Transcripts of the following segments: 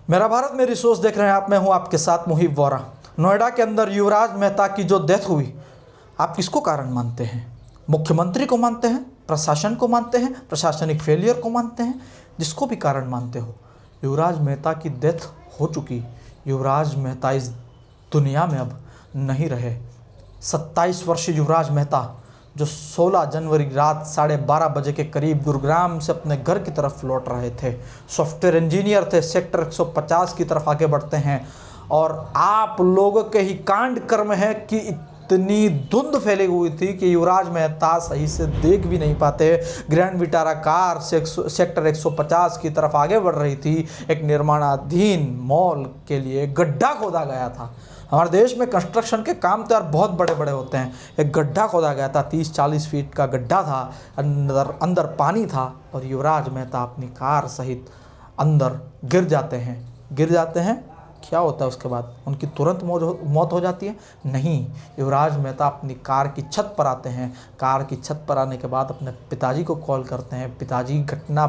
मेरा भारत मेरी सोच देख रहे हैं आप। मैं हूं आपके साथ मुहिब वोरा। नोएडा के अंदर युवराज मेहता की जो डेथ हुई, आप किसको कारण मानते हैं? मुख्यमंत्री को मानते हैं, प्रशासन को मानते हैं, प्रशासनिक फेलियर को मानते हैं? जिसको भी कारण मानते हो, युवराज मेहता की डेथ हो चुकी। युवराज मेहता इस दुनिया में अब नहीं रहे। 27 वर्षीय युवराज मेहता जो 16 जनवरी रात 12:30 बजे के करीब गुरुग्राम से अपने घर की तरफ लौट रहे थे। सॉफ्टवेयर इंजीनियर थे। सेक्टर 150 की तरफ आगे बढ़ते हैं और आप लोगों के ही कांड कर्म है कि इतनी धुंध फैली हुई थी कि युवराज मेहता सही से देख भी नहीं पाते। ग्रैंड विटारा कार सेक्टर 150 की तरफ आगे बढ़ रही थी। एक निर्माणाधीन मॉल के लिए गड्ढा खोदा गया था। हमारे देश में कंस्ट्रक्शन के काम तो यार बहुत बड़े बड़े होते हैं। एक गड्ढा खोदा गया था, 30-40 फीट का गड्ढा था, अंदर पानी था और युवराज मेहता अपनी कार सहित अंदर गिर जाते हैं। क्या होता है उसके बाद? उनकी तुरंत मौत हो जाती है? नहीं, युवराज मेहता अपनी कार की छत पर आते हैं। कार की छत पर आने के बाद अपने पिताजी को कॉल करते हैं। पिताजी घटना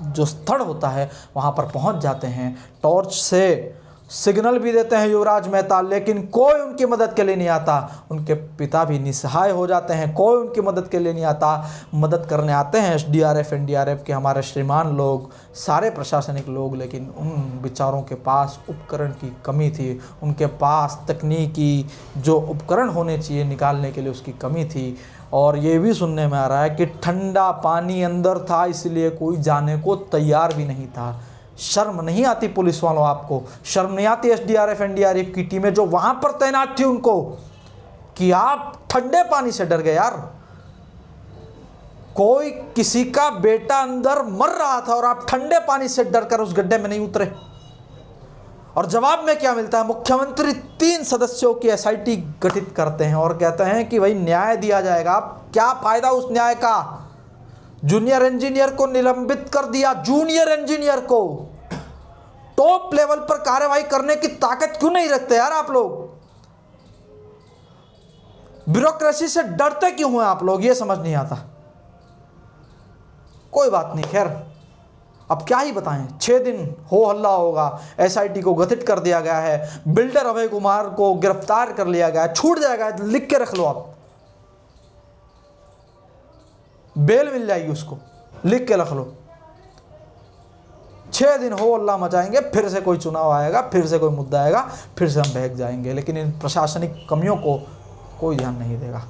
जो स्थल होता है वहाँ पर पहुँच जाते हैं। टॉर्च से सिग्नल भी देते हैं युवराज मेहता, लेकिन कोई उनकी मदद के लिए नहीं आता। उनके पिता भी निसहाय हो जाते हैं, कोई उनकी मदद के लिए नहीं आता। मदद करने आते हैं SDRF NDRF के हमारे श्रीमान लोग, सारे प्रशासनिक लोग, लेकिन उन बेचारों के पास उपकरण की कमी थी। उनके पास तकनीकी जो उपकरण होने चाहिए निकालने के लिए उसकी कमी थी। और ये भी सुनने में आ रहा है कि ठंडा पानी अंदर था, इसलिए कोई जाने को तैयार भी नहीं था। शर्म नहीं आती पुलिस वालों? आपको शर्म नहीं आती SDRF NDRF की टीमें जो वहां पर तैनात थी उनको, कि आप ठंडे पानी से डर गए? यार, कोई किसी का बेटा अंदर मर रहा था और आप ठंडे पानी से डरकर उस गड्ढे में नहीं उतरे। और जवाब में क्या मिलता है? मुख्यमंत्री 3 सदस्यों की SIT गठित करते हैं और कहते हैं कि भाई न्याय दिया जाएगा। क्या फायदा उस न्याय का? जूनियर इंजीनियर को निलंबित कर दिया। जूनियर इंजीनियर को टॉप लेवल पर कार्रवाई करने की ताकत क्यों नहीं रखते यार आप लोग? ब्यूरोक्रेसी से डरते क्यों हैं आप लोग? ये समझ नहीं आता। कोई बात नहीं, खैर अब क्या ही बताएं। 6 दिन हो हल्ला होगा। SIT को गठित कर दिया गया है। बिल्डर अभय कुमार को गिरफ्तार कर लिया गया है। छूट जाएगा, लिख के रख लो, आप बेल मिल जाएगी उसको, लिख के रख लो। 6 दिन हो अल्लाह मचाएंगे, फिर से कोई चुनाव आएगा, फिर से कोई मुद्दा आएगा, फिर से हम बहक जाएंगे। लेकिन इन प्रशासनिक कमियों को कोई ध्यान नहीं देगा।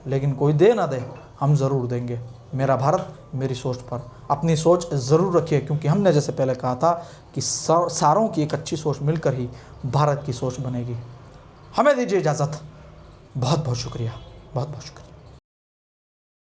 लेकिन कोई दे ना दे, हम ज़रूर देंगे। मेरा भारत मेरी सोच पर अपनी सोच ज़रूर रखिए, क्योंकि हमने जैसे पहले कहा था कि सारों की एक अच्छी सोच मिलकर ही भारत की सोच बनेगी। हमें दीजिए इजाज़त। बहुत बहुत शुक्रिया, बहुत बहुत शुक्रिया।